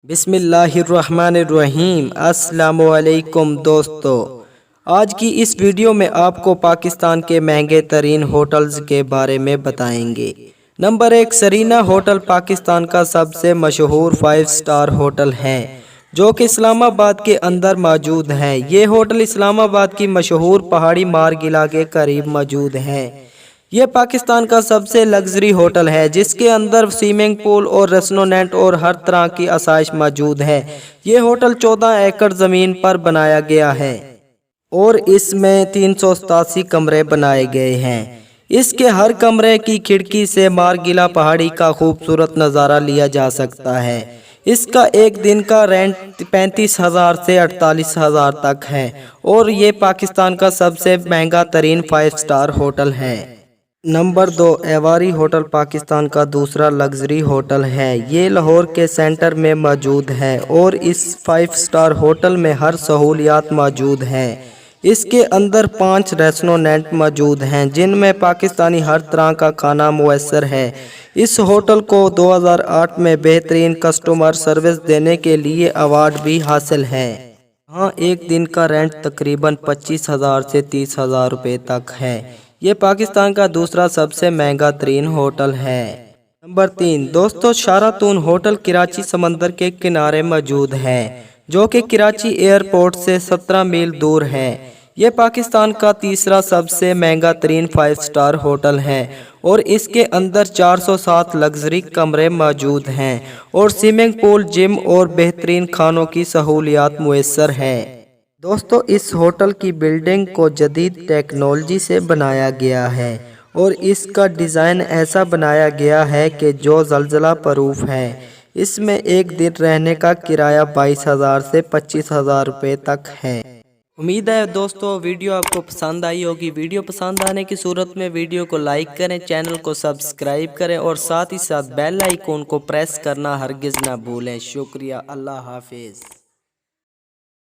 बिस्मिल्लाहिर्रहमानिर्रहीम। अस्सलामु अलैकुम दोस्तों, आज की इस वीडियो में आपको पाकिस्तान के महंगे तरीन होटल्स के बारे में बताएंगे। नंबर 1, सरीना होटल पाकिस्तान का सबसे मशहूर 5 स्टार होटल है जो कि इस्लामाबाद के अंदर मौजूद है। ये होटल इस्लामाबाद की मशहूर पहाड़ी मारगिला के करीब मौजूद है। ये पाकिस्तान का सबसे लग्जरी होटल है जिसके अंदर स्विमिंग पूल और रेस्टोरेंट और हर तरह की आसाइश मौजूद है। ये होटल 14 एकड़ ज़मीन पर बनाया गया है और इसमें 387 कमरे बनाए गए हैं। इसके हर कमरे की खिड़की से मारगिला पहाड़ी का खूबसूरत नज़ारा लिया जा सकता है। इसका एक दिन का रेंट 35,000 से 48,000 तक है और ये पाकिस्तान का सबसे महंगा तरीन 5 स्टार होटल है। नंबर 2, एवारी होटल पाकिस्तान का दूसरा लग्जरी होटल है। ये लाहौर के सेंटर में मौजूद है और इस 5 स्टार होटल में हर सहूलियात मौजूद है। इसके अंदर 5 रेस्टोरेंट मौजूद हैं जिनमें पाकिस्तानी हर तरह का खाना मुयस्सर है। इस होटल को 2008 में बेहतरीन कस्टमर सर्विस देने के लिए अवार्ड भी हासिल है। हाँ, एक दिन का रेंट तकरीबन 25,000 से 30,000 रुपये तक है। ये पाकिस्तान का दूसरा सबसे महंगा तरीन होटल है। नंबर 3, दोस्तों, शारातून होटल कराची समंदर के किनारे मौजूद है जो कि कराची एयरपोर्ट से 17 मील दूर है। ये पाकिस्तान का तीसरा सबसे महंगा तरीन 5 स्टार होटल है और इसके अंदर 407 लग्जरी कमरे मौजूद हैं और स्विमिंग पूल, जिम और बेहतरीन खानों की सहूलियात मुयस्सर है। दोस्तों, इस होटल की बिल्डिंग को जदीद टेक्नोलॉजी से बनाया गया है और इसका डिज़ाइन ऐसा बनाया गया है कि जो ज़लज़ला प्रूफ है। इसमें एक दिन रहने का किराया 22,000 से 25,000 रुपये तक है। उम्मीद है दोस्तों वीडियो आपको पसंद आई होगी। वीडियो पसंद आने की सूरत में वीडियो को लाइक करें, चैनल को सब्सक्राइब करें और साथ ही साथ बेल आइकन को प्रेस करना हरगिज़ ना भूलें। शुक्रिया। अल्लाह हाफिज़।